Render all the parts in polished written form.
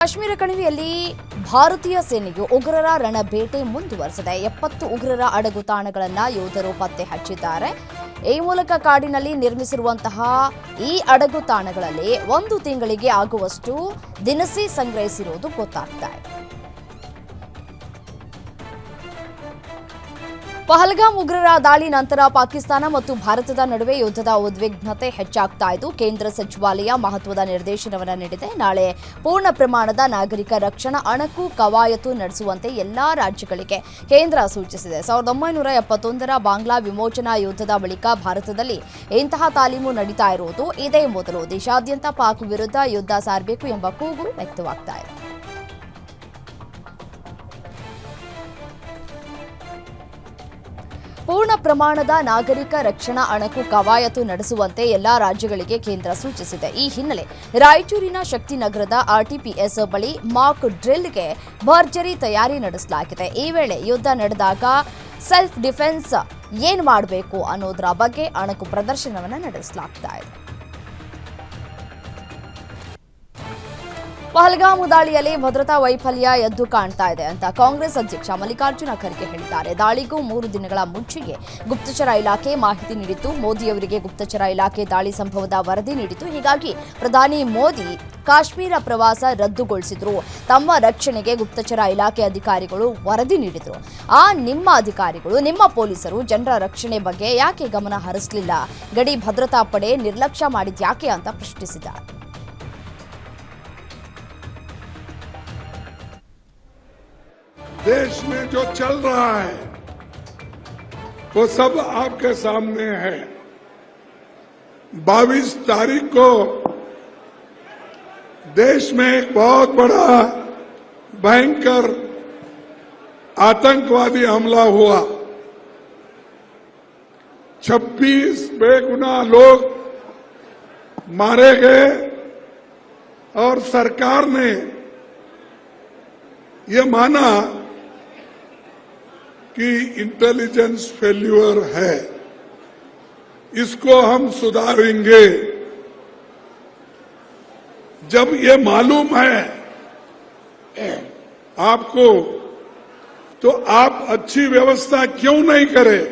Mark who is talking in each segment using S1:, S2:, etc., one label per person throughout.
S1: ಕಾಶ್ಮೀರ ಕಣಿವೆಯಲ್ಲಿ ಭಾರತೀಯ ಸೇನೆಯು ಉಗ್ರರ ರಣಬೇಟೆ ಮುಂದುವರೆಸಿದೆ. 70 ಉಗ್ರರ ಅಡಗುತಾಣಗಳನ್ನು ಯೋಧರು ಪತ್ತೆ ಹಚ್ಚಿದ್ದಾರೆ. ಈ ಮೂಲಕ ಕಾಡಿನಲ್ಲಿ ನಿರ್ಮಿಸಿರುವಂತಹ ಈ ಅಡಗುತಾಣಗಳಲ್ಲಿ 1 ತಿಂಗಳಿಗೆ ಆಗುವಷ್ಟು ದಿನಸಿ ಸಂಗ್ರಹಿಸಿರುವುದು ಗೊತ್ತಾಗ್ತಾ ಇದೆ. ಪಹಲ್ಗಾಮ್ ಉಗ್ರರ ದಾಳಿ ನಂತರ ಪಾಕಿಸ್ತಾನ ಮತ್ತು ಭಾರತದ ನಡುವೆ ಯುದ್ಧದ ಉದ್ವಿಗ್ನತೆ ಹೆಚ್ಚಾಗ್ತಾ ಇದ್ದು, ಕೇಂದ್ರ ಸಚಿವಾಲಯ ಮಹತ್ವದ ನಿರ್ದೇಶನವನ್ನು ನೀಡಿದೆ. ನಾಳೆ ಪೂರ್ಣ ಪ್ರಮಾಣದ ನಾಗರಿಕ ರಕ್ಷಣಾ ಅಣಕು ಕವಾಯತು ನಡೆಸುವಂತೆ ಎಲ್ಲಾ ರಾಜ್ಯಗಳಿಗೆ ಕೇಂದ್ರ ಸೂಚಿಸಿದೆ. 1971ರ ಬಾಂಗ್ಲಾ ವಿಮೋಚನಾ ಯುದ್ಧದ ಬಳಿಕ ಭಾರತದಲ್ಲಿ ಇಂತಹ ತಾಲೀಮು ನಡೀತಾ ಇರುವುದು ಇದೇ ಮೊದಲು. ದೇಶಾದ್ಯಂತ ಪಾಕ್ ವಿರುದ್ಧ ಯುದ್ಧ ಸಾರಬೇಕು ಎಂಬ ಕೂಗು ವ್ಯಕ್ತವಾಗ್ತಾ ಇದೆ. ಪೂರ್ಣ ಪ್ರಮಾಣದ ನಾಗರಿಕ ರಕ್ಷಣಾ ಅಣಕು ಕವಾಯತು ನಡೆಸುವಂತೆ ಎಲ್ಲಾ ರಾಜ್ಯಗಳಿಗೆ ಕೇಂದ್ರ ಸೂಚಿಸಿದೆ. ಈ ಹಿನ್ನೆಲೆ ರಾಯಚೂರಿನ ಶಕ್ತಿನಗರದ ಆರ್ಟಿಪಿಎಸ್ ಬಳಿ ಮಾಕ್ ಡ್ರಿಲ್ಗೆ ಭರ್ಜರಿ ತಯಾರಿ ನಡೆಸಲಾಗಿದೆ. ಈ ವೇಳೆ ಯುದ್ಧ ನಡೆದಾಗ ಸೆಲ್ಫ್ ಡಿಫೆನ್ಸ್ ಏನು ಮಾಡಬೇಕು ಅನ್ನೋದರ ಬಗ್ಗೆ ಅಣಕು ಪ್ರದರ್ಶನವನ್ನು ನಡೆಸಲಾಗ್ತಾ ಇದೆ. ಪಹಲ್ಗಾಮ್ ದಾಳಿಯಲ್ಲಿ ಭದ್ರತಾ ವೈಫಲ್ಯ ಎದ್ದು ಕಾಣ್ತಾ ಇದೆ ಅಂತ ಕಾಂಗ್ರೆಸ್ ಅಧ್ಯಕ್ಷ ಮಲ್ಲಿಕಾರ್ಜುನ ಖರ್ಗೆ ಹೇಳಿದ್ದಾರೆ. ದಾಳಿಗೂ 3 ದಿನಗಳ ಮುಂಚೆಯೇ ಗುಪ್ತಚರ ಇಲಾಖೆ ಮಾಹಿತಿ ನೀಡಿತ್ತು. ಮೋದಿಯವರಿಗೆ ಗುಪ್ತಚರ ಇಲಾಖೆ ದಾಳಿ ಸಂಭವದ ವರದಿ ನೀಡಿತು. ಹೀಗಾಗಿ ಪ್ರಧಾನಿ ಮೋದಿ ಕಾಶ್ಮೀರ ಪ್ರವಾಸ ರದ್ದುಗೊಳಿಸಿದ್ರು. ತಮ್ಮ ರಕ್ಷಣೆಗೆ ಗುಪ್ತಚರ ಇಲಾಖೆ ಅಧಿಕಾರಿಗಳು ವರದಿ ನೀಡಿದ್ರು. ನಿಮ್ಮ ಅಧಿಕಾರಿಗಳು, ನಿಮ್ಮ ಪೊಲೀಸರು ಜನರ ರಕ್ಷಣೆ ಬಗ್ಗೆ ಯಾಕೆ ಗಮನ ಹರಿಸಲಿಲ್ಲ? ಗಡಿ ಭದ್ರತಾ ಪಡೆ ನಿರ್ಲಕ್ಷ್ಯ ಮಾಡಿದ್ಯಾಕೆ ಅಂತ ಪ್ರಶ್ನಿಸಿದ್ದಾರೆ.
S2: देश में जो चल रहा है वो सब आपके सामने है। 22 तारीख को देश में एक बहुत बड़ा भयंकर आतंकवादी हमला हुआ। 26 बेगुनाह लोग मारे गए और सरकार ने ये माना कि इंटेलिजेंस फेल्यूर है, इसको हम सुधारेंगे। जब ये मालूम है आपको, तो आप अच्छी व्यवस्था क्यों नहीं करें?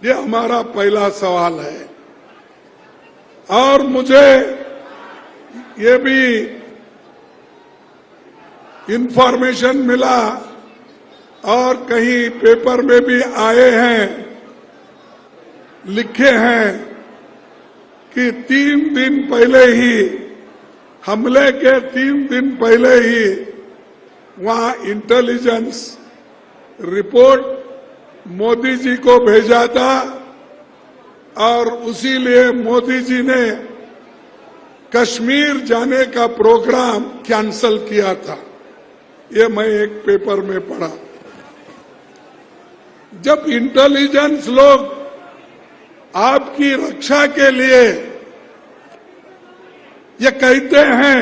S2: ये हमारा पहला सवाल है। और मुझे ये भी इंफॉर्मेशन मिला और कहीं पेपर में भी आए हैं, लिखे हैं कि 3 दिन पहले ही, हमले के 3 दिन पहले ही वहां इंटेलिजेंस रिपोर्ट मोदी जी को भेजा था और उसी लिए मोदी जी ने कश्मीर जाने का प्रोग्राम कैंसल किया था। ये मैं एक पेपर में पढ़ा। जब इंटेलिजेंस लोग आपकी रक्षा के लिए ये कहते हैं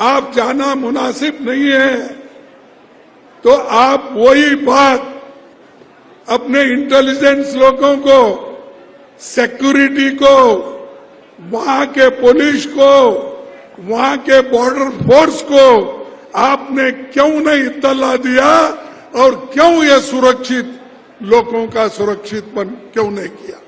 S2: आप जाना मुनासिब नहीं है, तो आप वही बात अपने इंटेलिजेंस लोगों को, सिक्योरिटी को, वहां के पुलिस को, वहां के बॉर्डर फोर्स को आपने क्यों नहीं इत्तला दिया और क्यों ये सुरक्षित लोगों का सुरक्षितपन क्यों नहीं किया?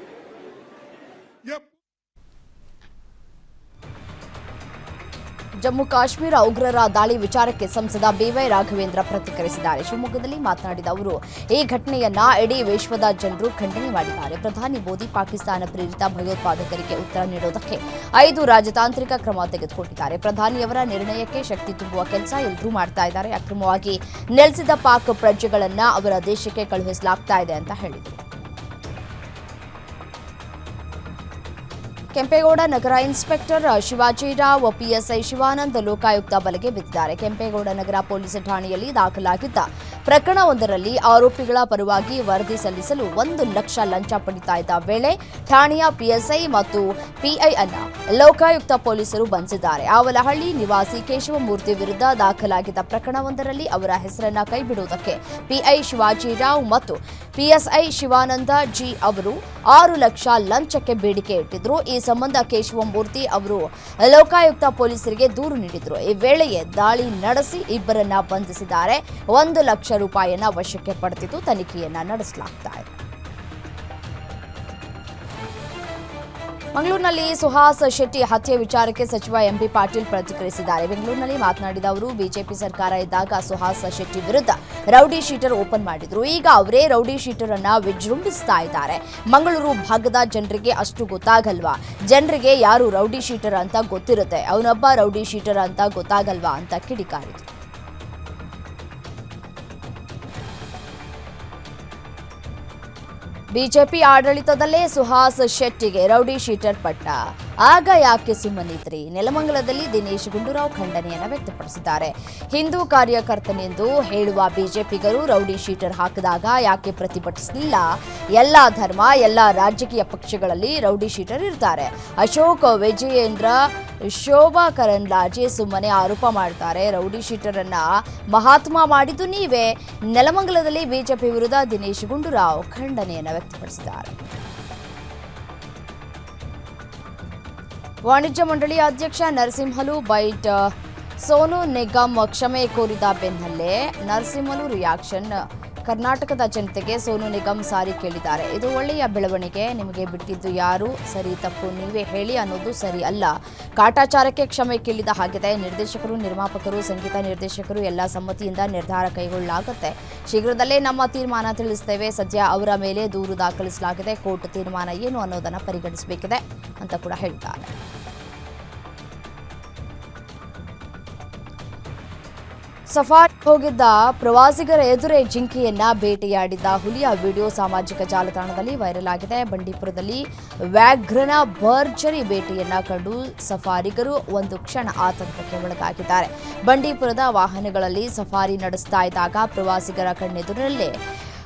S1: ಜಮ್ಮು ಕಾಶ್ಮೀರ ಉಗ್ರರ ದಾಳಿ ವಿಚಾರಕ್ಕೆ ಸಂಸದ ಬಿವೈ ರಾಘವೇಂದ್ರ ಪ್ರತಿಕ್ರಿಯಿಸಿದ್ದಾರೆ. ಶಿವಮೊಗ್ಗದಲ್ಲಿ ಮಾತನಾಡಿದ ಅವರು, ಈ ಘಟನೆಯನ್ನ ಇಡೀ ವಿಶ್ವದ ಜನರು ಖಂಡನೆ ಮಾಡಿದ್ದಾರೆ. ಪ್ರಧಾನಿ ಮೋದಿ ಪಾಕಿಸ್ತಾನ ಪ್ರೇರಿತ ಭಯೋತ್ಪಾದಕರಿಗೆ ಉತ್ತರ ನೀಡುವುದಕ್ಕೆ 5 ರಾಜತಾಂತ್ರಿಕ ಕ್ರಮ ತೆಗೆದುಕೊಂಡಿದ್ದಾರೆ. ಪ್ರಧಾನಿಯವರ ನಿರ್ಣಯಕ್ಕೆ ಶಕ್ತಿ ತುಂಬುವ ಕೆಲಸ ಎಲ್ಲರೂ ಮಾಡ್ತಾ ಇದ್ದಾರೆ. ಅಕ್ರಮವಾಗಿ ನೆಲೆಸಿದ ಪಾಕ್ ಪ್ರಜೆಗಳನ್ನ ಅವರ ದೇಶಕ್ಕೆ ಕಳುಹಿಸಲಾಗ್ತಾ ಇದೆ ಅಂತ ಹೇಳಿದರು. ಕೆಂಪೇಗೌಡ ನಗರ ಇನ್ಸ್ಪೆಕ್ಟರ್ ಶಿವಾಜಿರಾವ್, ಪಿಎಸ್ಐ ಶಿವಾನಂದ್ ಲೋಕಾಯುಕ್ತ ಬಲೆಗೆ ಬಿದ್ದಿದ್ದಾರೆ. ಕೆಂಪೇಗೌಡ ನಗರ ಪೊಲೀಸ್ ಠಾಣೆಯಲ್ಲಿ ದಾಖಲಾಗಿದ್ದ ಪ್ರಕರಣವೊಂದರಲ್ಲಿ ಆರೋಪಿಗಳ ಪರವಾಗಿ ವರದಿ ಸಲ್ಲಿಸಲು 1 ಲಕ್ಷ ಲಂಚ ಪಡಿತಾ ಇದ್ದ ವೇಳೆ ಠಾಣೆಯ ಪಿಎಸ್ಐ ಮತ್ತು ಪಿಐ ಅನ್ನ ಲೋಕಾಯುಕ್ತ ಪೊಲೀಸರು ಬಂಧಿಸಿದ್ದಾರೆ. ಆವಲಹಳ್ಳಿ ನಿವಾಸಿ ಕೇಶವಮೂರ್ತಿ ವಿರುದ್ಧ ದಾಖಲಾಗಿದ್ದ ಪ್ರಕರಣವೊಂದರಲ್ಲಿ ಅವರ ಹೆಸರನ್ನ ಕೈಬಿಡುವುದಕ್ಕೆ ಪಿಐ ಶಿವಾಜಿರಾವ್ ಮತ್ತು ಪಿಎಸ್ಐ ಶಿವಾನಂದ ಜಿ ಅವರು 6 ಲಕ್ಷ ಲಂಚಕ್ಕೆ ಬೇಡಿಕೆ ಇಟ್ಟಿದ್ರು. ಈ ಸಂಬಂಧ ಕೇಶವಮೂರ್ತಿ ಅವರು ಲೋಕಾಯುಕ್ತ ಪೊಲೀಸರಿಗೆ ದೂರು ನೀಡಿದ್ರು. ಈ ವೇಳೆಯೇ ದಾಳಿ ನಡೆಸಿ ಇಬ್ಬರನ್ನ ಬಂಧಿಸಿದ್ದಾರೆ. 1 ಲಕ್ಷ ರೂಪಾಯಿಯನ್ನ ವಶಕ್ಕೆ ಪಡೆದಿದ್ದು ತನಿಖೆಯನ್ನ ನಡೆಸಲಾಗ್ತಾ ಇದೆ. ಮಂಗಳೂರಿನಲ್ಲಿ ಸುಹಾಸ್ ಶೆಟ್ಟಿ ಹತ್ಯೆ ವಿಚಾರಕ್ಕೆ ಸಚಿವ ಎಂಬಿ ಪಾಟೀಲ್ ಪ್ರತಿಕ್ರಿಯಿಸಿದ್ದಾರೆ. ಬೆಂಗಳೂರಿನಲ್ಲಿ ಮಾತನಾಡಿದ ಅವರು, ಬಿಜೆಪಿ ಸರ್ಕಾರ ಇದ್ದಾಗ ಸುಹಾಸ್ ಶೆಟ್ಟಿ ವಿರುದ್ಧ ರೌಡಿ ಶೀಟರ್ ಓಪನ್ ಮಾಡಿದ್ರು. ಈಗ ಅವರೇ ರೌಡಿ ಶೀಟರ್ ಅನ್ನ ವಿಜೃಂಭಿಸ್ತಾ ಇದ್ದಾರೆ. ಮಂಗಳೂರು ಭಾಗದ ಜನರಿಗೆ ಅಷ್ಟು ಗೊತ್ತಾಗಲ್ವಾ? ಜನರಿಗೆ ಯಾರು ರೌಡಿ ಶೀಟರ್ ಅಂತ ಗೊತ್ತಿರುತ್ತೆ, ಅವನೊಬ್ಬ ರೌಡಿ ಶೀಟರ್ ಅಂತ ಗೊತ್ತಾಗಲ್ವಾ ಅಂತ ಕಿಡಿಕಾರಿದ್ರು. ಬಿಜೆಪಿ ಆಡಳಿತದಲ್ಲೇ ಸುಹಾಸ್ ಶೆಟ್ಟಿಗೆ ರೌಡಿ ಶೀಟರ್ ಪಟ್ಟ. ಆಗ ಯಾಕೆ ಸುಮ್ಮನಿದ್ರಿ? ನೆಲಮಂಗಲದಲ್ಲಿ ದಿನೇಶ್ ಗುಂಡೂರಾವ್ ಖಂಡನೆಯನ್ನು ವ್ಯಕ್ತಪಡಿಸಿದ್ದಾರೆ. ಹಿಂದೂ ಕಾರ್ಯಕರ್ತನೆಂದು ಹೇಳುವ ಬಿಜೆಪಿಗರು ರೌಡಿ ಶೀಟರ್ ಹಾಕಿದಾಗ ಯಾಕೆ ಪ್ರತಿಭಟಿಸಲಿಲ್ಲ? ಎಲ್ಲ ಧರ್ಮ, ಎಲ್ಲ ರಾಜಕೀಯ ಪಕ್ಷಗಳಲ್ಲಿ ರೌಡಿ ಶೀಟರ್ ಇರ್ತಾರೆ. ಅಶೋಕ್ ವಿಜಯೇಂದ್ರ, ಶೋಭಾ ಕರಂದ್ಲಾಜೆ ಸುಮ್ಮನೆ ಆರೋಪ ಮಾಡ್ತಾರೆ. ರೌಡಿ ಶೀಟರ್ ಅನ್ನ ಮಹಾತ್ಮ ಮಾಡಿದ್ದು ನೀವೇ. ನೆಲಮಂಗಲದಲ್ಲಿ ಬಿಜೆಪಿ ವಿರುದ್ಧ ದಿನೇಶ್ ಗುಂಡೂರಾವ್ ಖಂಡನೆಯನ್ನು ವ್ಯಕ್ತಪಡಿಸಿದ್ದಾರೆ. ವಾಣಿಜ್ಯ ಮಂಡಳಿ ಅಧ್ಯಕ್ಷ ನರಸಿಂಹಲು ಬೈಟ್. ಸೋನು ನಿಗಮ್ ಕ್ಷಮೆ ಕೋರಿದ ಬೆನ್ನಲ್ಲೇ ನರಸಿಂಹಲು ರಿಯಾಕ್ಷನ್. ಕರ್ನಾಟಕದ ಜನತೆಗೆ ಸೋನು ನಿಗಮ್ ಸಾರಿ ಕೇಳಿದ್ದಾರೆ. ಇದು ಒಳ್ಳೆಯ ಬೆಳವಣಿಗೆ. ನಿಮಗೆ ಬಿಟ್ಟಿದ್ದು ಯಾರು? ಸರಿ ತಪ್ಪು ನೀವೇ ಹೇಳಿ ಅನ್ನೋದು ಸರಿ ಅಲ್ಲ. ಕಾಟಾಚಾರಕ್ಕೆ ಕ್ಷಮೆ ಕೇಳಿದ ಹಾಗಿದೆ. ನಿರ್ದೇಶಕರು, ನಿರ್ಮಾಪಕರು, ಸಂಗೀತ ನಿರ್ದೇಶಕರು ಎಲ್ಲ ಸಮ್ಮತಿಯಿಂದ ನಿರ್ಧಾರ ಕೈಗೊಳ್ಳಲಾಗುತ್ತೆ. ಶೀಘ್ರದಲ್ಲೇ ನಮ್ಮ ತೀರ್ಮಾನ ತಿಳಿಸ್ತೇವೆ. ಸದ್ಯ ಅವರ ಮೇಲೆ ದೂರು ದಾಖಲಿಸಲಾಗಿದೆ. ಕೋರ್ಟ್ ತೀರ್ಮಾನ ಏನು ಅನ್ನೋದನ್ನು ಪರಿಗಣಿಸಬೇಕಿದೆ ಅಂತ ಕೂಡ ಹೇಳಿದ್ದಾರೆ. ಸಫಾರಿ ಹೋಗಿದ್ದ ಪ್ರವಾಸಿಗರ ಎದುರೇ ಜಿಂಕೆಯನ್ನ ಬೇಟೆಯಾಡಿದ್ದ ಹುಲಿಯ ವಿಡಿಯೋ ಸಾಮಾಜಿಕ ಜಾಲತಾಣದಲ್ಲಿ ವೈರಲ್ ಆಗಿದೆ. ಬಂಡೀಪುರದಲ್ಲಿ ವ್ಯಾಘ್ರನ ಭರ್ಜರಿ ಬೇಟೆಯನ್ನ ಕಂಡು ಸಫಾರಿಗರು ಒಂದು ಕ್ಷಣ ಆತಂಕಕ್ಕೆ ಒಳಗಾಗಿದ್ದಾರೆ. ಬಂಡೀಪುರದ ವಾಹನಗಳಲ್ಲಿ ಸಫಾರಿ ನಡೆಸ್ತಾ ಇದ್ದಾಗ ಪ್ರವಾಸಿಗರ ಕಣ್ಣೆದುರಲ್ಲೇ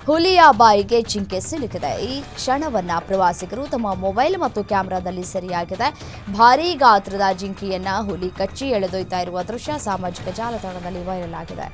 S1: ಹುಲಿಯ ಬಾಯಿಗೆ ಜಿಂಕೆ ಸಿಲುಕಿದೆ. ಈ ಕ್ಷಣವನ್ನ ಪ್ರವಾಸಿಗರು ತಮ್ಮ ಮೊಬೈಲ್ ಮತ್ತು ಕ್ಯಾಮೆರಾದಲ್ಲಿ ಸೆರೆಯಾಗಿದೆ. ಭಾರೀ ಗಾತ್ರದ ಜಿಂಕೆಯನ್ನ ಹುಲಿ ಕಚ್ಚಿ ಎಳೆದೊಯ್ತಾ ಇರುವ ದೃಶ್ಯ ಸಾಮಾಜಿಕ ಜಾಲತಾಣದಲ್ಲಿ ವೈರಲ್ ಆಗಿದೆ.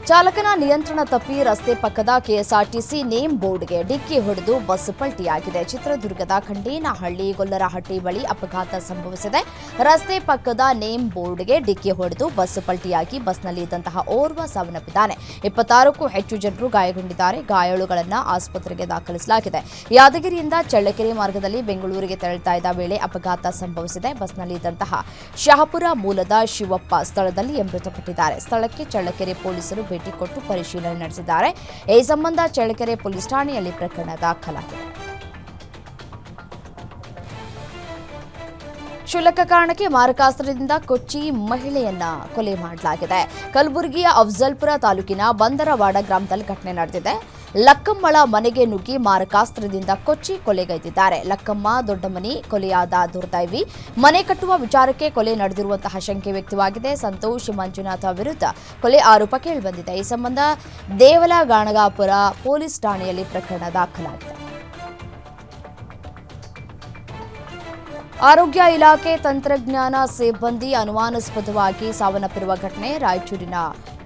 S1: ಚಾಲಕನ ನಿಯಂತ್ರಣ ತಪ್ಪಿ ರಸ್ತೆ ಪಕ್ಕದ ಕೆಎಸ್ಆರ್ಟಿಸಿ ನೇಮ್ ಬೋರ್ಡ್ಗೆ ಡಿಕ್ಕಿ ಹೊಡೆದು ಬಸ್ ಪಲ್ಟಿಯಾಗಿದೆ. ಚಿತ್ರದುರ್ಗದ ಖಂಡೇನಹಳ್ಳಿ ಗೊಲ್ಲರಹಟ್ಟಿ ಬಳಿ ಅಪಘಾತ ಸಂಭವಿಸಿದೆ. ರಸ್ತೆ ಪಕ್ಕದ ನೇಮ್ ಬೋರ್ಡ್ಗೆ ಡಿಕ್ಕಿ ಹೊಡೆದು ಬಸ್ ಪಲ್ಟಿಯಾಗಿ ಬಸ್ನಲ್ಲಿ ಇದ್ದಂತಹ ಓರ್ವ ಸಾವನ್ನಪ್ಪಿದ್ದಾನೆ. 26ಕ್ಕೂ ಹೆಚ್ಚು ಜನರು ಗಾಯಗೊಂಡಿದ್ದಾರೆ. ಗಾಯಾಳುಗಳನ್ನು ಆಸ್ಪತ್ರೆಗೆ ದಾಖಲಿಸಲಾಗಿದೆ. ಯಾದಗಿರಿಯಿಂದ ಚಳ್ಳಕೆರೆ ಮಾರ್ಗದಲ್ಲಿ ಬೆಂಗಳೂರಿಗೆ ತೆರಳುತ್ತಾ ಇದ್ದ ವೇಳೆ ಅಪಘಾತ ಸಂಭವಿಸಿದೆ. ಬಸ್ನಲ್ಲಿ ಇದ್ದಂತಹ ಶಹಾಪುರ ಮೂಲದ ಶಿವಪ್ಪ ಸ್ಥಳದಲ್ಲಿಯೇ ಮೃತಪಟ್ಟಿದ್ದಾರೆ. ಸ್ಥಳಕ್ಕೆ ಚಳ್ಳಕೆರೆ ಪೊಲೀಸರು ಭೇಟಿ ಕೊಟ್ಟು ಪರಿಶೀಲನೆ ನಡೆಸಿದ್ದಾರೆ. ಈ ಸಂಬಂಧ ಚಳ್ಳಕೆರೆ ಪೊಲೀಸ್ ಠಾಣೆಯಲ್ಲಿ ಪ್ರಕರಣ ದಾಖಲಾಗಿದೆ. ಕ್ಷುಲ್ಲಕ ಕಾರಣಕ್ಕೆ ಮಾರಕಾಸ್ತ್ರದಿಂದ ಕೊಚ್ಚಿ ಮಹಿಳೆಯನ್ನ ಕೊಲೆ ಮಾಡಲಾಗಿದೆ. ಕಲಬುರಗಿಯ ಅಫ್ಜಲ್ಪುರ ತಾಲೂಕಿನ ಬಂದರವಾಡ ಗ್ರಾಮದಲ್ಲಿ ಘಟನೆ ನಡೆದಿದೆ. ಲಕ್ಕಮ್ಮಳ ಮನೆಗೆ ನುಗ್ಗಿ ಮಾರಕಾಸ್ತ್ರದಿಂದ ಕೊಚ್ಚಿ ಕೊಲೆಗೈದಿದ್ದಾರೆ. ಲಕ್ಕಮ್ಮ ದೊಡ್ಡಮನಿ ಕೊಲೆಯಾದ ದುರ್ದೈವಿ. ಮನೆ ಕಟ್ಟುವ ವಿಚಾರಕ್ಕೆ ಕೊಲೆ ನಡೆದಿರುವಂತಹ ಶಂಕೆ ವ್ಯಕ್ತವಾಗಿದೆ. ಸಂತೋಷ್ ಮಂಜುನಾಥ ವಿರುದ್ಧ ಕೊಲೆ ಆರೋಪ ಕೇಳಿಬಂದಿದೆ. ಈ ಸಂಬಂಧ ದೇವಲಗಾಣಗಾಪುರ ಪೊಲೀಸ್ ಠಾಣೆಯಲ್ಲಿ ಪ್ರಕರಣ ದಾಖಲಾಗಿದೆ. ಆರೋಗ್ಯ ಇಲಾಖೆ ತಂತ್ರಜ್ಞಾನ ಸಿಬ್ಬಂದಿ ಅನುಮಾನಾಸ್ಪದವಾಗಿ ಸಾವನ್ನಪ್ಪಿರುವ ಘಟನೆ ರಾಯಚೂರಿನ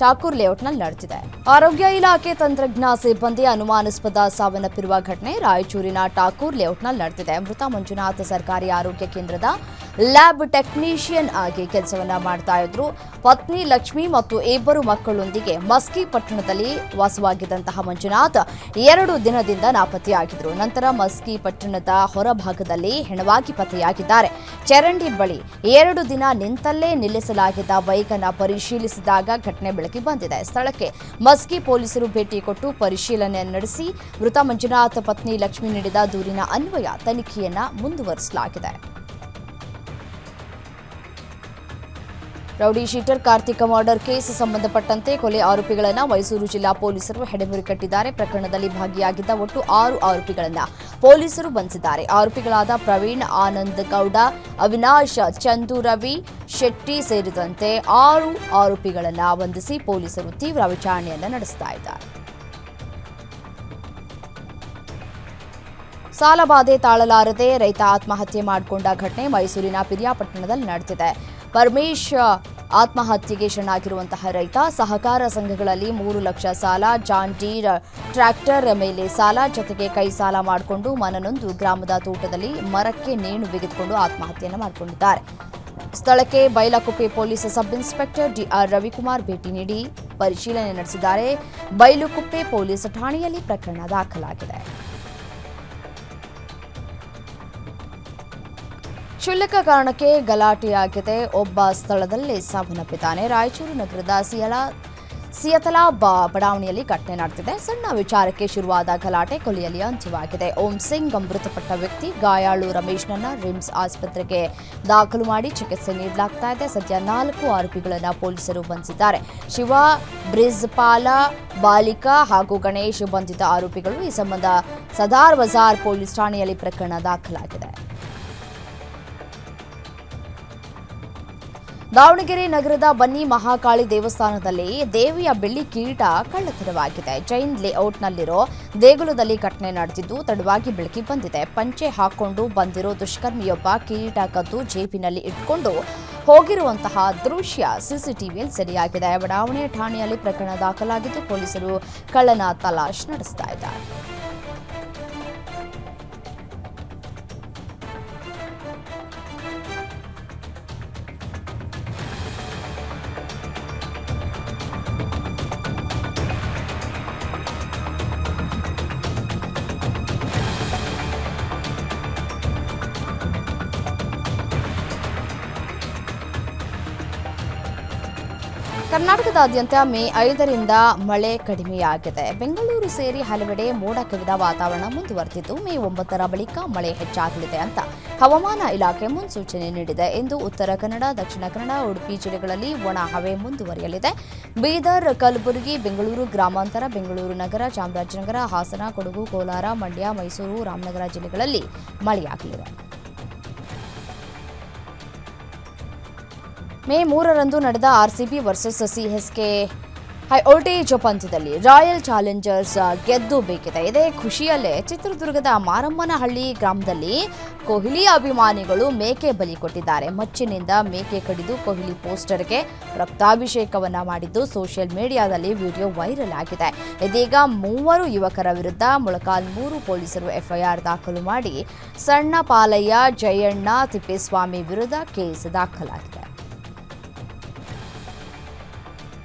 S1: ಠಾಕೂರ್ ಲೇಔಟ್ನಲ್ಲಿ ನಡೆದಿದೆ. ಆರೋಗ್ಯ ಇಲಾಖೆ ತಂತ್ರಜ್ಞಾನ ಸಿಬ್ಬಂದಿ ಅನುಮಾನಾಸ್ಪದ ಸಾವನ್ನಪ್ಪಿರುವ ಘಟನೆ ರಾಯಚೂರಿನ ಠಾಕೂರ್ ಲೇಔಟ್ನಲ್ಲಿ ನಡೆದಿದೆ. ಮೃತ ಮಂಜುನಾಥ್ ಸರ್ಕಾರಿ ಆರೋಗ್ಯ ಕೇಂದ್ರದ ಲ್ಯಾಬ್ ಟೆಕ್ನಿಷಿಯನ್ ಆಗಿ ಕೆಲಸವನ್ನ ಮಾಡ್ತಾ ಇದ್ರು. ಪತ್ನಿ ಲಕ್ಷ್ಮಿ ಮತ್ತು ಇಬ್ಬರು ಮಕ್ಕಳೊಂದಿಗೆ ಮಸ್ಕಿ ಪಟ್ಟಣದಲ್ಲಿ ವಾಸವಾಗಿದ್ದಂತಹ ಮಂಜುನಾಥ್ 2 ದಿನದಿಂದ ನಾಪತ್ತೆಯಾಗಿದ್ರು. ನಂತರ ಮಸ್ಕಿ ಪಟ್ಟಣದ ಹೊರಭಾಗದಲ್ಲಿ ಹೆಣವಾಗಿ ಪತ್ತೆಯಾಗಿದ್ದಾರೆ. ಚರಂಡಿ ಬಳಿ 2 ದಿನ ನಿಂತಲ್ಲೇ ನಿಲ್ಲಿಸಲಾಗಿದ್ದ ಬೈಕ್ ಅನ್ನು ಪರಿಶೀಲಿಸಿದಾಗ ಘಟನೆ ಬೆಳಕಿಗೆ ಬಂದಿದೆ. ಸ್ಥಳಕ್ಕೆ ಮಸ್ಕಿ ಪೊಲೀಸರು ಭೇಟಿ ಕೊಟ್ಟು ಪರಿಶೀಲನೆ ನಡೆಸಿ ಮೃತ ಮಂಜುನಾಥ್ ಪತ್ನಿ ಲಕ್ಷ್ಮಿ ನೀಡಿದ ದೂರಿನ ಅನ್ವಯ ತನಿಖೆಯನ್ನ ಮುಂದುವರಿಸಲಾಗಿದೆ. Rowdy sheeter Karthik murder case ಸಂಬಂಧಪಟ್ಟಂತೆ ಕೊಲೆ ಆರೋಪಿಗಳನ್ನು ಮೈಸೂರು ಜಿಲ್ಲಾ ಪೊಲೀಸರು ಹೆಡೆಮುರಿ ಕಟ್ಟಿದ್ದಾರೆ. ಪ್ರಕರಣದಲ್ಲಿ ಭಾಗಿಯಾಗಿದ್ದ ಒಟ್ಟು 6 ಆರೋಪಿಗಳನ್ನು ಪೊಲೀಸರು ಬಂಧಿಸಿದ್ದಾರೆ. ಆರೋಪಿಗಳಾದ ಪ್ರವೀಣ್, ಆನಂದ್ ಗೌಡ, ಅವಿನಾಶ್, ಚಂದು, ರವಿ ಶೆಟ್ಟಿ ಸೇರಿದಂತೆ 6 ಆರೋಪಿಗಳನ್ನು ಬಂಧಿಸಿ ಪೊಲೀಸರು ತೀವ್ರ ವಿಚಾರಣೆಯನ್ನು ನಡೆಸ್ತಾ ಇದ್ದಾರೆ. ಸಾಲಬಾಧೆ ತಾಳಲಾರದೆ ರೈತ ಆತ್ಮಹತ್ಯೆ ಮಾಡಿಕೊಂಡ ಘಟನೆ ಮೈಸೂರಿನ ಪಿರಿಯಾಪಟ್ಟಣದಲ್ಲಿ ನಡೆದಿದೆ. ಪರಮೇಶ್ ಆತ್ಮಹತ್ಯೆಗೆ ಶರಣಾಗಿರುವಂತಹ ರೈತ ಸಹಕಾರ ಸಂಘಗಳಲ್ಲಿ 3 ಲಕ್ಷ ಸಾಲ, ಜಾನ್ ಡೀರ್ ಟ್ರ್ಯಾಕ್ಟರ್ ಮೇಲೆ ಸಾಲ, ಜೊತೆಗೆ ಕೈ ಸಾಲ ಮಾಡಿಕೊಂಡು ಮನನೊಂದು ಗ್ರಾಮದ ತೋಟದಲ್ಲಿ ಮರಕ್ಕೆ ನೇಣು ಬಿಗಿದುಕೊಂಡು ಆತ್ಮಹತ್ಯೆಯನ್ನು ಮಾಡಿಕೊಂಡಿದ್ದಾರೆ. ಸ್ಥಳಕ್ಕೆ Bylakuppe police sub inspector D R Ravikumar ಭೇಟಿ ನೀಡಿ ಪರಿಶೀಲನೆ ನಡೆಸಿದ್ದಾರೆ. ಬೈಲುಕುಪ್ಪೆ ಪೊಲೀಸ್ ಠಾಣೆಯಲ್ಲಿ ಪ್ರಕರಣ ದಾಖಲಾಗಿದೆ. ಕ್ಷುಲ್ಲಕ ಕಾರಣಕ್ಕೆ ಗಲಾಟೆಯಾಗಿದೆ. ಒಬ್ಬ ಸ್ಥಳದಲ್ಲೇ ಸಾವನ್ನಪ್ಪಿದ್ದಾನೆ. ರಾಯಚೂರು ನಗರದ ಸಿಯತಲಾ ಬಡಾವಣೆಯಲ್ಲಿ ಘಟನೆ ನಡೆದಿದೆ. ಸಣ್ಣ ವಿಚಾರಕ್ಕೆ ಶುರುವಾದ ಗಲಾಟೆ ಕೊಲೆಯಲ್ಲಿ ಅಂತ್ಯವಾಗಿದೆ. ಓಂ ಸಿಂಗ್ ಮೃತಪಟ್ಟ ವ್ಯಕ್ತಿ. ಗಾಯಾಳು ರಮೇಶ್ನನ್ನ ರಿಮ್ಸ್ ಆಸ್ಪತ್ರೆಗೆ ದಾಖಲು ಮಾಡಿ ಚಿಕಿತ್ಸೆ ನೀಡಲಾಗ್ತಾ ಇದೆ. ಸದ್ಯ 4 ಆರೋಪಿಗಳನ್ನು ಪೊಲೀಸರು ಬಂಧಿಸಿದ್ದಾರೆ. ಶಿವ, ಬ್ರಿಜ್ಪಾಲ, ಬಾಲಿಕಾ ಹಾಗೂ ಗಣೇಶ್ ಬಂಧಿತ ಆರೋಪಿಗಳು. ಈ ಸಂಬಂಧ ಸದಾರ್ ಬಜಾರ್ ಪೊಲೀಸ್ ಠಾಣೆಯಲ್ಲಿ ಪ್ರಕರಣ ದಾಖಲಾಗಿದೆ. ದಾವಣಗೆರೆ ನಗರದ ಬನ್ನಿ ಮಹಾಕಾಳಿ ದೇವಸ್ಥಾನದಲ್ಲಿ ದೇವಿಯ ಬೆಳ್ಳಿ ಕಿರೀಟ ಕಳ್ಳತನವಾಗಿದೆ. ಜೈನ್ ಲೇಔಟ್ನಲ್ಲಿರೋ ದೇಗುಲದಲ್ಲಿ ಘಟನೆ ನಡೆದಿದ್ದು ತಡವಾಗಿ ಬೆಳಕಿಗೆ ಬಂದಿದೆ. ಪಂಚೆ ಹಾಕೊಂಡು ಬಂದಿರೋ ದುಷ್ಕರ್ಮಿಯೊಬ್ಬ ಕಿರೀಟ ಕದ್ದು ಜೇಬಿನಲ್ಲಿ ಇಟ್ಕೊಂಡು ಹೋಗಿರುವಂತಹ ದೃಶ್ಯ ಸಿಸಿಟಿವಿಯಲ್ಲಿ ಸೆರೆಯಾಗಿದೆ. ಬಡಾವಣೆ ಠಾಣೆಯಲ್ಲಿ ಪ್ರಕರಣ ದಾಖಲಾಗಿದ್ದು ಪೊಲೀಸರು ಕಳ್ಳನ ತಲಾಶ್ ನಡೆಸ್ತಾ ಇದ್ದಾರೆ. ಕರ್ನಾಟಕದಾದ್ಯಂತ ಮೇ 5ರಿಂದ ಮಳೆ ಕಡಿಮೆಯಾಗಿದೆ. ಬೆಂಗಳೂರು ಸೇರಿ ಹಲವೆಡೆ ಮೋಡ ಕವಿದ ವಾತಾವರಣ ಮುಂದುವರೆದಿದ್ದು ಮೇ 9ರ ಬಳಿಕ ಮಳೆ ಹೆಚ್ಚಾಗಲಿದೆ ಅಂತ ಹವಾಮಾನ ಇಲಾಖೆ ಮುನ್ಸೂಚನೆ ನೀಡಿದೆ. ಇಂದು ಉತ್ತರ ಕನ್ನಡ, ದಕ್ಷಿಣ ಕನ್ನಡ, ಉಡುಪಿ ಜಿಲ್ಲೆಗಳಲ್ಲಿ ಒಣ ಹವೆ ಮುಂದುವರಿಯಲಿದೆ. ಬೀದರ್, ಕಲಬುರಗಿ, ಬೆಂಗಳೂರು ಗ್ರಾಮಾಂತರ, ಬೆಂಗಳೂರು ನಗರ, ಚಾಮರಾಜನಗರ, ಹಾಸನ, ಕೊಡಗು, ಕೋಲಾರ, ಮಂಡ್ಯ, ಮೈಸೂರು, ರಾಮನಗರ ಜಿಲ್ಲೆಗಳಲ್ಲಿ ಮಳೆಯಾಗಲಿದೆ. ಮೇ 3ರಂದು ನಡೆದ ಆರ್ಸಿಬಿ ವರ್ಸಸ್ ಸಿಎಸ್ಕೆ ಹೈವೋಲ್ಟೇಜ್ ಪಂದ್ಯದಲ್ಲಿ ರಾಯಲ್ ಚಾಲೆಂಜರ್ಸ್ ಗೆದ್ದು ಬೇಕಿದೆ. ಇದೇ ಖುಷಿಯಲ್ಲೇ ಚಿತ್ರದುರ್ಗದ ಮಾರಮ್ಮನಹಳ್ಳಿ ಗ್ರಾಮದಲ್ಲಿ ಕೊಹ್ಲಿ ಅಭಿಮಾನಿಗಳು ಮೇಕೆ ಬಲಿ ಕೊಟ್ಟಿದ್ದಾರೆ. ಮಚ್ಚಿನಿಂದ ಮೇಕೆ ಕಡಿದು ಕೊಹ್ಲಿ ಪೋಸ್ಟರ್ಗೆ ರಕ್ತಾಭಿಷೇಕವನ್ನ ಮಾಡಿದ್ದು ಸೋಷಿಯಲ್ ಮೀಡಿಯಾದಲ್ಲಿ ವಿಡಿಯೋ ವೈರಲ್ ಆಗಿದೆ. ಇದೀಗ 3 ಯುವಕರ ವಿರುದ್ಧ ಮೊಳಕಾಲ್ಮೂರು ಪೊಲೀಸರು ಎಫ್ಐಆರ್ ದಾಖಲು ಮಾಡಿ ಸಣ್ಣ ಪಾಲಯ್ಯ, ಜಯಣ್ಣ, ತಿಪ್ಪೇಸ್ವಾಮಿ ವಿರುದ್ಧ ಕೇಸ್ ದಾಖಲಾಗಿದೆ.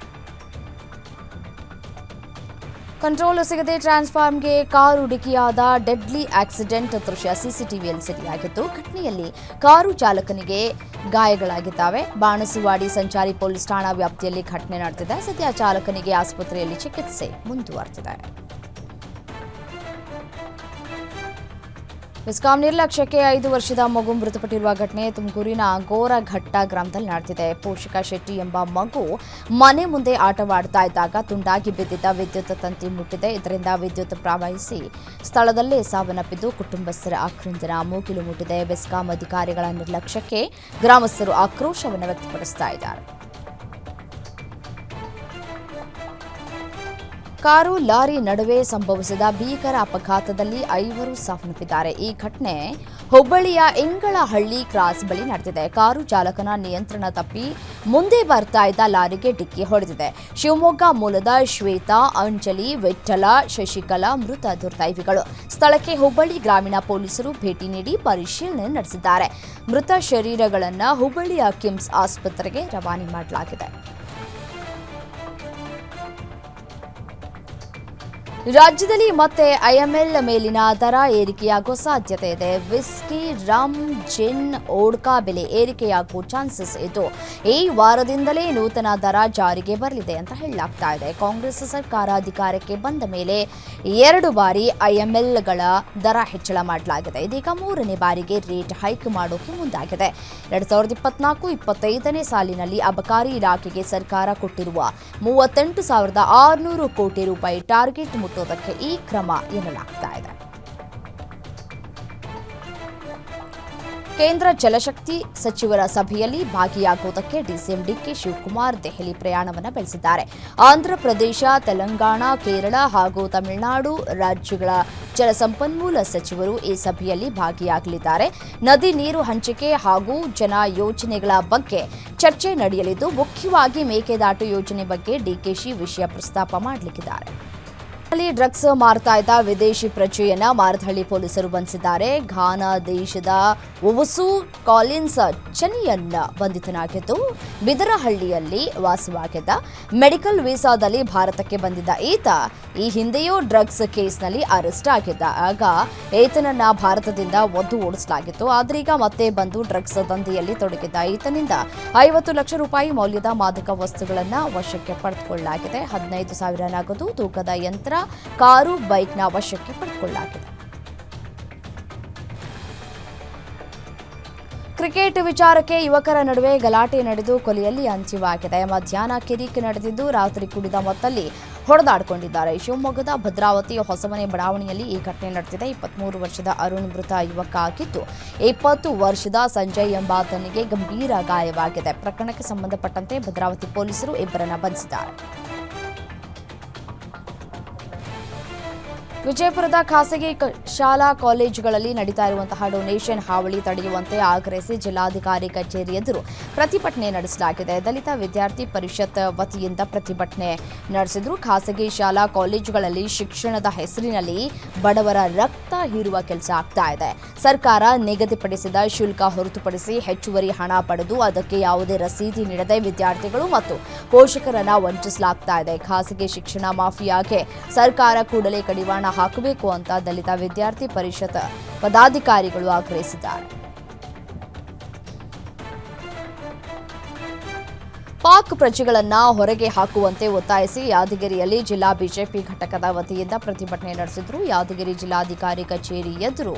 S1: ಕಂಟ್ರೋಲ್ ಸಿಗದೆ ಟ್ರಾನ್ಸ್ಫಾರ್ಮರ್ಗೆ ಕಾರು ಡಿಕ್ಕಿಯಾದ ಡೆಡ್ಲಿ ಆಕ್ಸಿಡೆಂಟ್ ದೃಶ್ಯ ಸಿಸಿಟಿವಿಯಲ್ಲಿ ಸೆರೆಯಾಗಿದ್ದು ಘಟನೆಯಲ್ಲಿ ಕಾರು ಚಾಲಕನಿಗೆ ಗಾಯಗಳಾಗಿದ್ದಾವೆ. ಬಾಣಸಿವಾಡಿ ಸಂಚಾರಿ ಪೊಲೀಸ್ ಠಾಣಾ ವ್ಯಾಪ್ತಿಯಲ್ಲಿ ಘಟನೆ ನಡೆದಿದೆ. ಸದ್ಯ ಚಾಲಕನಿಗೆ ಆಸ್ಪತ್ರೆಯಲ್ಲಿ ಚಿಕಿತ್ಸೆ ಮುಂದುವರೆದಿದೆ. ಮೆಸ್ಕಾಂ ನಿರ್ಲಕ್ಷ್ಯಕ್ಕೆ 5 ವರ್ಷದ ಮಗು ಮೃತಪಟ್ಟಿರುವ ಘಟನೆ ತುಮಕೂರಿನ ಗೋರಘಟ್ಟ ಗ್ರಾಮದಲ್ಲಿ ನಡೆದಿದೆ. ಪೋಷಕ ಶೆಟ್ಟಿ ಎಂಬ ಮಗು ಮನೆ ಮುಂದೆ ಆಟವಾಡ್ತಾ ಇದ್ದಾಗ ತುಂಡಾಗಿ ಬಿದ್ದಿದ್ದ ವಿದ್ಯುತ್ ತಂತಿ ಮುಟ್ಟಿದೆ. ಇದರಿಂದ ವಿದ್ಯುತ್ ಪ್ರವಹಿಸಿ ಸ್ಥಳದಲ್ಲೇ ಸಾವನ್ನಪ್ಪಿದ್ದು ಕುಟುಂಬಸ್ಥರ ಆಕ್ರಂದನ ಮೂಗಿಲು ಮುಟ್ಟಿದೆ. ಮೆಸ್ಕಾಂ ಅಧಿಕಾರಿಗಳ ನಿರ್ಲಕ್ಷ್ಯಕ್ಕೆ ಗ್ರಾಮಸ್ಥರು ಆಕ್ರೋಶವನ್ನು ವ್ಯಕ್ತಪಡಿಸ್ತಾ ಇದ್ದಾರೆ. ಕಾರು ಲಾರಿ ನಡುವೆ ಸಂಭವಿಸಿದ ಭೀಕರ ಅಪಘಾತದಲ್ಲಿ 5 ಸಾವನ್ನಪ್ಪಿದ್ದಾರೆ. ಈ ಘಟನೆ ಹುಬ್ಬಳ್ಳಿಯ ಇಂಗಳಹಳ್ಳಿ ಕ್ರಾಸ್ ಬಳಿ ನಡೆದಿದೆ. ಕಾರು ಚಾಲಕನ ನಿಯಂತ್ರಣ ತಪ್ಪಿ ಮುಂದೆ ಬರ್ತಾ ಇದ್ದ ಲಾರಿಗೆ ಡಿಕ್ಕಿ ಹೊಡೆದಿದೆ. ಶಿವಮೊಗ್ಗ ಮೂಲದ ಶ್ವೇತಾ, ಅಂಜಲಿ, ವಿಠ್ಠಲ, ಶಶಿಕಲಾ ಮೃತ ದುರ್ದೈವಿಗಳು. ಸ್ಥಳಕ್ಕೆ ಹುಬ್ಬಳ್ಳಿ ಗ್ರಾಮೀಣ ಪೊಲೀಸರು ಭೇಟಿ ನೀಡಿ ಪರಿಶೀಲನೆ ನಡೆಸಿದ್ದಾರೆ. ಮೃತ ಶರೀರಗಳನ್ನು ಹುಬ್ಬಳ್ಳಿಯ ಕಿಮ್ಸ್ ಆಸ್ಪತ್ರೆಗೆ ರವಾನೆ ಮಾಡಲಾಗಿದೆ. ರಾಜ್ಯದಲ್ಲಿ ಮತ್ತೆ ಐಎಂಎಲ್ ಮೇಲಿನ ದರ ಏರಿಕೆಯಾಗುವ ಸಾಧ್ಯತೆ ಇದೆ. ವಿಸ್ಕಿ, ರಮ್, ಜಿನ್, ವೋಡ್ಕಾ ಬೆಲೆ ಏರಿಕೆಯಾಗುವ ಚಾನ್ಸಸ್ ಇದ್ದು ಈ ವಾರದಿಂದಲೇ ನೂತನ ದರ ಜಾರಿಗೆ ಬರಲಿದೆ ಅಂತ ಹೇಳಲಾಗ್ತಾ ಇದೆ. ಕಾಂಗ್ರೆಸ್ ಸರ್ಕಾರ ಅಧಿಕಾರಕ್ಕೆ ಬಂದ ಮೇಲೆ 2 ಬಾರಿ ಐಎಂಎಲ್ಗಳ ದರ ಹೆಚ್ಚಳ ಮಾಡಲಾಗಿದೆ. ಇದೀಗ 3ನೇ ಬಾರಿಗೆ ರೇಟ್ ಹೈಕ್ ಮಾಡೋಕೆ ಮುಂದಾಗಿದೆ. 2024-25ನೇ ಸಾಲಿನಲ್ಲಿ ಅಬಕಾರಿ ಇಲಾಖೆಗೆ ಸರ್ಕಾರ ಕೊಟ್ಟಿರುವ 38,600 ಕೋಟಿ ರೂಪಾಯಿ ಟಾರ್ಗೆಟ್ ಮುಟ್ಟೋದಕ್ಕೆ ಈ ಕ್ರಮ ಎನ್ನಲಾಗ್ತಾ ಇದೆ. ಕೇಂದ್ರ ಜಲಶಕ್ತಿ ಸಚಿವರ ಸಭೆಯಲ್ಲಿ ಭಾಗಿಯಾಗುವುದಕ್ಕೆ ಡಿಸಿಎಂ ಡಿಕೆ ಶಿವಕುಮಾರ್ ದೆಹಲಿ ಪ್ರಯಾಣವನ್ನು ಬೆಳೆಸಿದ್ದಾರೆ. ಆಂಧ್ರಪ್ರದೇಶ, ತೆಲಂಗಾಣ, ಕೇರಳ ಹಾಗೂ ತಮಿಳುನಾಡು ರಾಜ್ಯಗಳ ಜಲಸಂಪನ್ಮೂಲ ಸಚಿವರು ಈ ಸಭೆಯಲ್ಲಿ ಭಾಗಿಯಾಗಲಿದ್ದಾರೆ. ನದಿ ನೀರು ಹಂಚಿಕೆ ಹಾಗೂ ಜನ ಯೋಜನೆಗಳ ಬಗ್ಗೆ ಚರ್ಚೆ ನಡೆಯಲಿದ್ದು, ಮುಖ್ಯವಾಗಿ ಮೇಕೆದಾಟು ಯೋಜನೆ ಬಗ್ಗೆ ಡಿಕೆಶಿ ವಿಷಯ ಪ್ರಸ್ತಾಪ ಮಾಡಲಿದ್ದಾರೆ. ಡ್ರಗ್ಸ್ ಮಾರ್ತಾ ಇದ್ದ ವಿದೇಶಿ ಪ್ರಜೆಯನ್ನ ಮಾರತಹಳ್ಳಿ ಪೊಲೀಸರು ಬಂಧಿಸಿದ್ದಾರೆ. ಘಾನಾ ದೇಶದ ಒವಸು ಕಾಲಿನ್ಸ್ ಚೆನಿಯನ್ನ ಬಂಧಿತನಾಗಿದ್ದು, ಬಿದರಹಳ್ಳಿಯಲ್ಲಿ ವಾಸವಾಗಿದ್ದ. ಮೆಡಿಕಲ್ ವೀಸಾದಲ್ಲಿ ಭಾರತಕ್ಕೆ ಬಂದಿದ್ದ ಈತ ಈ ಹಿಂದೆಯೂ ಡ್ರಗ್ಸ್ ಕೇಸ್ನಲ್ಲಿ ಅರೆಸ್ಟ್ ಆಗಿದ್ದ. ಆಗ ಈತನನ್ನ ಭಾರತದಿಂದ ಒದ್ದು ಓಡಿಸಲಾಗಿತ್ತು. ಆದ್ರೀಗ ಮತ್ತೆ ಬಂದು ಡ್ರಗ್ಸ್ ದಂಧೆಯಲ್ಲಿ ತೊಡಗಿದ್ದ ಈತನಿಂದ 50 ಲಕ್ಷ ರೂಪಾಯಿ ಮೌಲ್ಯದ ಮಾದಕ ವಸ್ತುಗಳನ್ನು ವಶಕ್ಕೆ ಪಡೆದುಕೊಳ್ಳಲಾಗಿದೆ. 15,000 ನಗದು, ತೂಕದ ಯಂತ್ರ, ಕಾರು, ಬೈಕ್ನ ವಶಕ್ಕೆ ಪಡೆದುಕೊಳ್ಳಲಾಗಿದೆ. ಕ್ರಿಕೆಟ್ ವಿಚಾರಕ್ಕೆ ಯುವಕರ ನಡುವೆ ಗಲಾಟೆ ನಡೆದು ಕೊಲೆಯಲ್ಲಿ ಅಂತ್ಯವಾಗಿದೆ. ಮಧ್ಯಾಹ್ನ ಕಿರಿಕ್ ನಡೆದಿದ್ದು, ರಾತ್ರಿ ಕುಡಿದ ಮೊತ್ತಲ್ಲಿ ಹೊಡೆದಾಡಿಕೊಂಡಿದ್ದಾರೆ. ಶಿವಮೊಗ್ಗದ ಭದ್ರಾವತಿ ಹೊಸಮನೆ ಬಡಾವಣೆಯಲ್ಲಿ ಈ ಘಟನೆ ನಡೆದಿದೆ. 23 ವರ್ಷದ ಅರುಣ್ ಮೃತ ಯುವಕ ಆಗಿದ್ದು, 20 ವರ್ಷದ ಸಂಜಯ್ ಎಂಬಾತನಿಗೆ ಗಂಭೀರ ಗಾಯವಾಗಿದೆ. ಪ್ರಕರಣಕ್ಕೆ ಸಂಬಂಧಪಟ್ಟಂತೆ ಭದ್ರಾವತಿ ಪೊಲೀಸರು ಇಬ್ಬರನ್ನ ಬಂಧಿಸಿದ್ದಾರೆ. ವಿಜಯಪುರದ ಖಾಸಗಿ ಶಾಲಾ ಕಾಲೇಜುಗಳಲ್ಲಿ ನಡೀತಾ ಇರುವಂತಹ ಡೊನೇಷನ್ ಹಾವಳಿ ತಡೆಯುವಂತೆ ಆಗ್ರಹಿಸಿ ಜಿಲ್ಲಾಧಿಕಾರಿ ಕಚೇರಿ ಎದುರು ಪ್ರತಿಭಟನೆ ನಡೆಸಲಾಗಿದೆ. ದಲಿತ ವಿದ್ಯಾರ್ಥಿ ಪರಿಷತ್ ವತಿಯಿಂದ ಪ್ರತಿಭಟನೆ ನಡೆಸಿದ್ರು. ಖಾಸಗಿ ಶಾಲಾ ಕಾಲೇಜುಗಳಲ್ಲಿ ಶಿಕ್ಷಣದ ಹೆಸರಿನಲ್ಲಿ ಬಡವರ ರಕ್ತ ಹೀರುವ ಕೆಲಸ ಆಗ್ತಾ ಇದೆ. ಸರ್ಕಾರ ನಿಗದಿಪಡಿಸಿದ ಶುಲ್ಕ ಹೊರತುಪಡಿಸಿ ಹೆಚ್ಚುವರಿ ಹಣ ಪಡೆದು ಅದಕ್ಕೆ ಯಾವುದೇ ರಸೀದಿ ನೀಡದೆ ವಿದ್ಯಾರ್ಥಿಗಳು ಮತ್ತು ಪೋಷಕರನ್ನ ವಂಚಿಸಲಾಗ್ತಾ ಇದೆ. ಖಾಸಗಿ ಶಿಕ್ಷಣ ಮಾಫಿಯಾಗೆ ಸರ್ಕಾರ ಕೂಡಲೇ ಕಡಿವಾಣ ಹಾಕಬೇಕು ಅಂತ ದಲಿತ ವಿದ್ಯಾರ್ಥಿ ಪರಿಷತ್ ಪದಾಧಿಕಾರಿಗಳು ಆಗ್ರಹಿಸಿದ್ದಾರೆ. ಪಾಕ್ ಪ್ರಜೆಗಳನ್ನ ಹೊರಗೆ ಹಾಕುವಂತೆ ಒತ್ತಾಯಿಸಿ ಯಾದಗಿರಿಯಲ್ಲಿ ಜಿಲ್ಲಾ ಬಿಜೆಪಿ ಘಟಕದ ವತಿಯಿಂದ ಪ್ರತಿಭಟನೆ ನಡೆಸಿದ್ರು. ಯಾದಗಿರಿ ಜಿಲ್ಲಾಧಿಕಾರಿ ಕಚೇರಿ ಎದುರು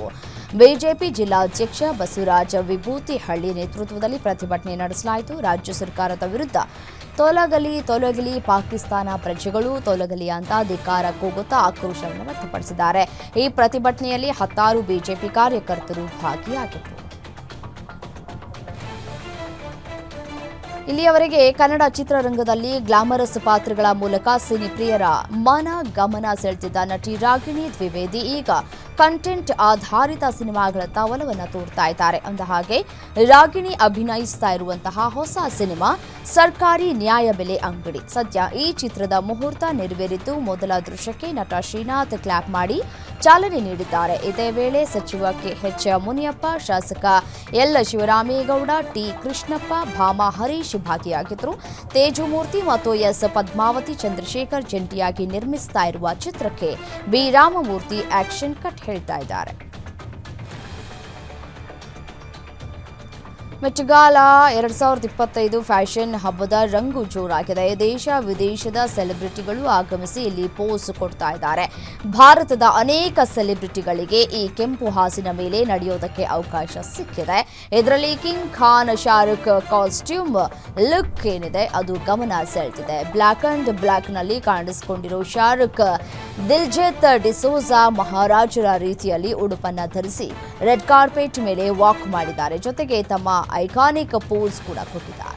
S1: ಬಿಜೆಪಿ ಜಿಲ್ಲಾಧ್ಯಕ್ಷ ಬಸವರಾಜ ವಿಭೂತಿಹಳ್ಳಿ ನೇತೃತ್ವದಲ್ಲಿ ಪ್ರತಿಭಟನೆ ನಡೆಸಲಾಯಿತು. ರಾಜ್ಯ ಸರ್ಕಾರದ ವಿರುದ್ಧ ತೊಲಗಲಿ ಪಾಕಿಸ್ತಾನ ಪ್ರಜೆಗಳು ತೊಲಗಲಿ ಅಂತ ಧಿಕ್ಕಾರ ಕೂಗುತ್ತಾ ಆಕ್ರೋಶವನ್ನು ವ್ಯಕ್ತಪಡಿಸಿದ್ದಾರೆ. ಈ ಪ್ರತಿಭಟನೆಯಲ್ಲಿ 10 ಬಿಜೆಪಿ ಕಾರ್ಯಕರ್ತರು ಭಾಗಿಯಾಗಿದ್ದರು. ಇಲ್ಲಿಯವರೆಗೆ ಕನ್ನಡ ಚಿತ್ರರಂಗದಲ್ಲಿ ಗ್ಲಾಮರಸ್ ಪಾತ್ರಗಳ ಮೂಲಕ ಸಿನಿಪ್ರಿಯರ ಗಮನ ಸೆಳೆದಿದ್ದ ನಟಿ ರಾಗಿಣಿ ದ್ವಿವೇದಿ ಈಗ ಕಂಟೆಂಟ್ ಆಧಾರಿತ ಸಿನಿಮಾಗಳತ್ತ ಒಲವನ್ನು ತೋರ್ತಾ ಇದ್ದಾರೆ. ಅಂದಹಾಗೆ ರಾಗಿಣಿ ಅಭಿನಯಿಸ್ತಾ ಇರುವಂತಹ ಹೊಸ ಸಿನಿಮಾ ಸರ್ಕಾರಿ ನ್ಯಾಯಬೆಲೆ ಅಂಗಡಿ. ಸದ್ಯ ಈ ಚಿತ್ರದ ಮುಹೂರ್ತ ನೆರವೇರಿದ್ದು, ಮೊದಲ ದೃಶ್ಯಕ್ಕೆ ನಟ ಶ್ರೀನಾಥ್ ಕ್ಲಾಪ್ ಮಾಡಿ ಚಾಲನೆ ನೀಡಿದ್ದಾರೆ. ಇದೇ ವೇಳೆ ಸಚಿವ ಕೆಎಚ್ ಮುನಿಯಪ್ಪ, ಶಾಸಕ ಎಲ್ ಶಿವರಾಮೇಗೌಡ, ಟಿ ಕೃಷ್ಣಪ್ಪ, ಭಾಮಾ ಹರೀಶ್ ಭಾಗಿಯಾಗಿದ್ದರು. ತೇಜುಮೂರ್ತಿ ಮತ್ತು ಎಸ್ ಪದ್ಮಾವತಿ ಚಂದ್ರಶೇಖರ್ ಜಂಟಿಯಾಗಿ ನಿರ್ಮಿಸ್ತಾ ಇರುವ ಚಿತ್ರಕ್ಕೆ ಬಿ ರಾಮಮೂರ್ತಿ ಆಕ್ಷನ್ ಕಟ್ ಹೇಳ್ತಾ ಇದ್ದಾರೆ. ಮೆಟ್ಗಾಲ 2025 ಫ್ಯಾಷನ್ ಹಬ್ಬದ ರಂಗು ಜೋರಾಗಿದೆ. ದೇಶ ವಿದೇಶದ ಸೆಲೆಬ್ರಿಟಿಗಳು ಆಗಮಿಸಿ ಇಲ್ಲಿ ಪೋಸ್ ಕೊಡ್ತಾ ಇದ್ದಾರೆ. ಭಾರತದ ಅನೇಕ ಸೆಲೆಬ್ರಿಟಿಗಳಿಗೆ ಈ ಕೆಂಪು ಹಾಸಿನ ಮೇಲೆ ನಡೆಯೋದಕ್ಕೆ ಅವಕಾಶ ಸಿಕ್ಕಿದೆ. ಇದರಲ್ಲಿ king Khan Shahrukh costume look ಏನಿದೆ ಅದು ಗಮನ ಸೆಳೆದಿದೆ. ಬ್ಲ್ಯಾಕ್ ಅಂಡ್ ಬ್ಲ್ಯಾಕ್ನಲ್ಲಿ ಕಾಣಿಸಿಕೊಂಡಿರೋ ಶಾರುಖ್ ದಿಲ್ಜಿತ್ ಡಿಸೋಜಾ ಮಹಾರಾಜರ ರೀತಿಯಲ್ಲಿ ಉಡುಪನ್ನ ಧರಿಸಿ ರೆಡ್ ಕಾರ್ಪೆಟ್ ಮೇಲೆ ವಾಕ್ ಮಾಡಿದ್ದಾರೆ. ಜೊತೆಗೆ ತಮ್ಮ ಐಕಾನಿಕ್ ಪೋಸ್ ಕೂಡ ಕೊಟ್ಟಿದ್ದಾರೆ.